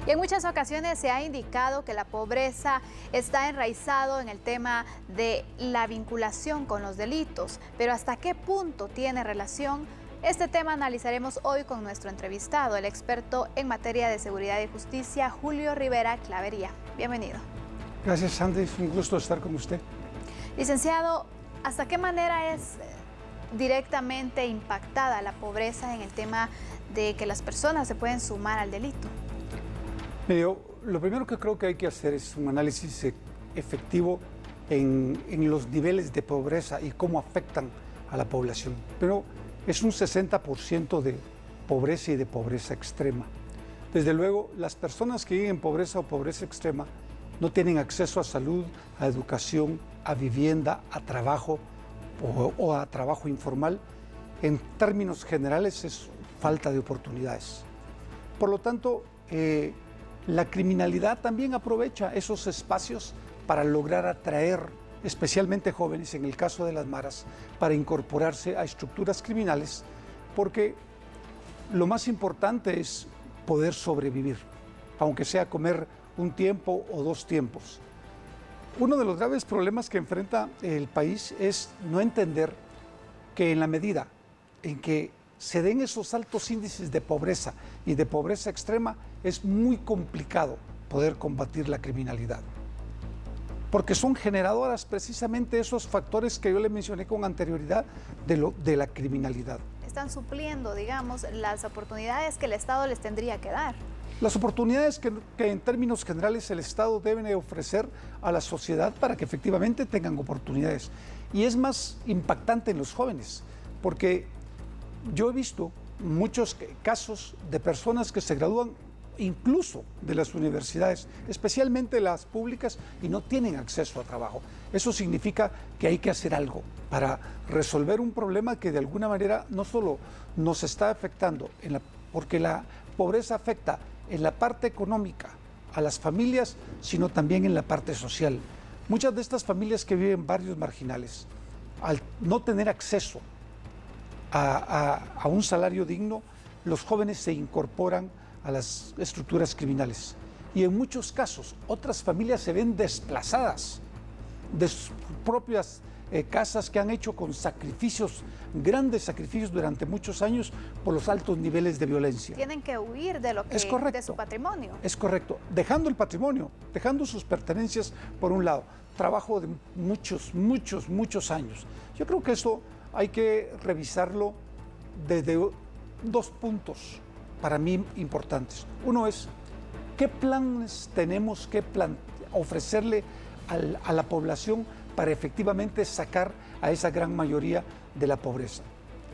Y en muchas ocasiones se ha indicado que la pobreza está enraizado en el tema de la vinculación con los delitos, pero ¿hasta qué punto tiene relación? Este tema analizaremos hoy con nuestro entrevistado, el experto en materia de seguridad y justicia, Julio Rivera Clavería. Bienvenido. Gracias, Sandy. Es un gusto estar con usted. Licenciado, ¿hasta qué manera es directamente impactada la pobreza en el tema de que las personas se pueden sumar al delito? Lo primero que creo que hay que hacer es un análisis efectivo en los niveles de pobreza y cómo afectan a la población. Pero es un 60% de pobreza y de pobreza extrema. Desde luego, las personas que viven en pobreza o pobreza extrema no tienen acceso a salud, a educación, a vivienda, a trabajo o a trabajo informal. En términos generales es falta de oportunidades. Por lo tanto, la criminalidad también aprovecha esos espacios para lograr atraer especialmente jóvenes, en el caso de las maras, para incorporarse a estructuras criminales, porque lo más importante es poder sobrevivir, aunque sea comer un tiempo o dos tiempos. Uno de los graves problemas que enfrenta el país es no entender que en la medida en que se den esos altos índices de pobreza y de pobreza extrema, es muy complicado poder combatir la criminalidad. Porque son generadoras precisamente esos factores que yo le mencioné con anterioridad de la criminalidad. Están supliendo, digamos, las oportunidades que el Estado les tendría que dar. Las oportunidades que en términos generales el Estado debe ofrecer a la sociedad para que efectivamente tengan oportunidades. Y es más impactante en los jóvenes, porque yo he visto muchos casos de personas que se gradúan incluso de las universidades, especialmente las públicas, y no tienen acceso a trabajo. Eso significa que hay que hacer algo para resolver un problema que de alguna manera no solo nos está afectando, porque la pobreza afecta en la parte económica a las familias, sino también en la parte social. Muchas de estas familias que viven en barrios marginales, al no tener acceso a un salario digno, los jóvenes se incorporan a las estructuras criminales. Y en muchos casos, otras familias se ven desplazadas de sus propias casas que han hecho con sacrificios, grandes sacrificios durante muchos años por los altos niveles de violencia. Tienen que huir de de su patrimonio. Es correcto, dejando el patrimonio, dejando sus pertenencias por un lado. Trabajo de muchos años. Yo creo que eso hay que revisarlo desde dos puntos para mí importantes. Uno es, ¿qué planes tenemos que ofrecerle a la población para efectivamente sacar a esa gran mayoría de la pobreza?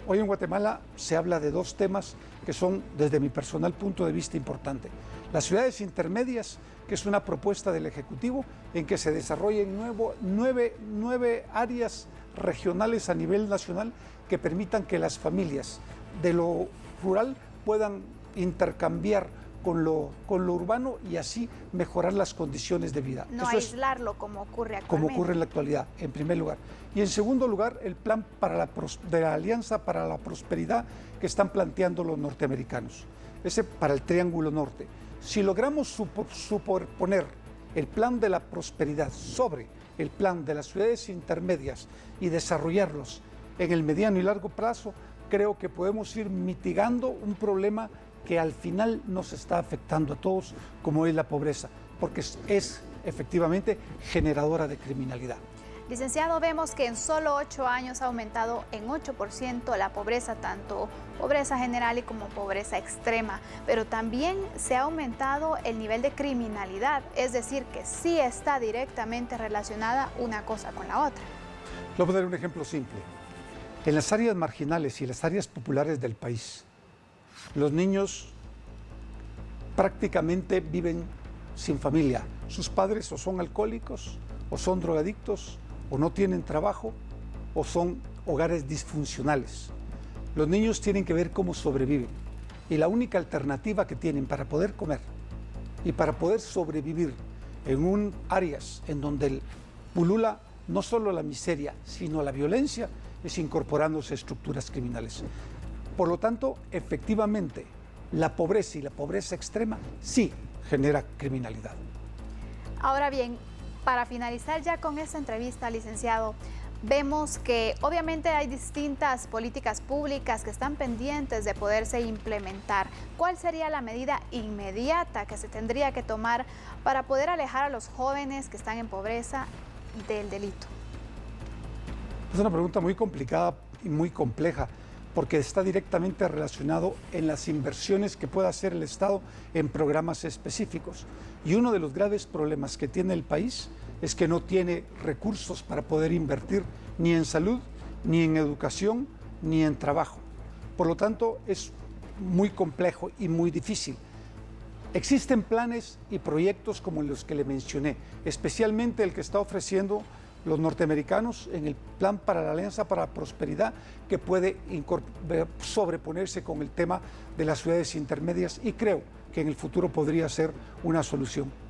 Hoy en Guatemala se habla de dos temas que son, desde mi personal punto de vista, importantes. Las ciudades intermedias, que es una propuesta del Ejecutivo en que se desarrollen nueve áreas regionales a nivel nacional que permitan que las familias de lo rural puedan intercambiar con lo urbano y así mejorar las condiciones de vida. No aislarlo como ocurre actualmente. Como ocurre en la actualidad, en primer lugar. Y en segundo lugar, el plan de la Alianza para la Prosperidad que están planteando los norteamericanos. Ese para el Triángulo Norte. Si logramos superponer el plan de la prosperidad sobre el plan de las ciudades intermedias y desarrollarlos en el mediano y largo plazo, creo que podemos ir mitigando un problema que al final nos está afectando a todos, como es la pobreza, porque es efectivamente generadora de criminalidad. Licenciado, vemos que en solo 8 años ha aumentado en 8% la pobreza, tanto pobreza general y como pobreza extrema, pero también se ha aumentado el nivel de criminalidad, es decir, que sí está directamente relacionada una cosa con la otra. Le voy a dar un ejemplo simple. En las áreas marginales y las áreas populares del país, los niños prácticamente viven sin familia. Sus padres o son alcohólicos, o son drogadictos, o no tienen trabajo, o son hogares disfuncionales. Los niños tienen que ver cómo sobreviven. Y la única alternativa que tienen para poder comer y para poder sobrevivir en áreas en donde pulula no solo la miseria, sino la violencia, es incorporándose a estructuras criminales. Por lo tanto, efectivamente, la pobreza y la pobreza extrema sí genera criminalidad. Ahora bien, para finalizar ya con esta entrevista, licenciado, vemos que obviamente hay distintas políticas públicas que están pendientes de poderse implementar. ¿Cuál sería la medida inmediata que se tendría que tomar para poder alejar a los jóvenes que están en pobreza del delito? Es una pregunta muy complicada y muy compleja, porque está directamente relacionado en las inversiones que pueda hacer el Estado en programas específicos. Y uno de los graves problemas que tiene el país es que no tiene recursos para poder invertir ni en salud, ni en educación, ni en trabajo. Por lo tanto, es muy complejo y muy difícil. Existen planes y proyectos como los que le mencioné, especialmente el que está ofreciendo los norteamericanos en el Plan para la Alianza para la Prosperidad, que puede sobreponerse con el tema de las ciudades intermedias, y creo que en el futuro podría ser una solución.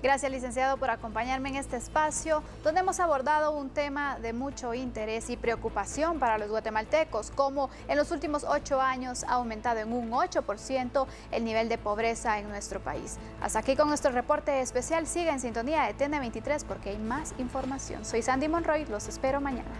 Gracias, licenciado, por acompañarme en este espacio, donde hemos abordado un tema de mucho interés y preocupación para los guatemaltecos, como en los últimos 8 años ha aumentado en un 8% el nivel de pobreza en nuestro país. Hasta aquí con nuestro reporte especial. Siga en sintonía de TN23 porque hay más información. Soy Sandy Monroy, los espero mañana.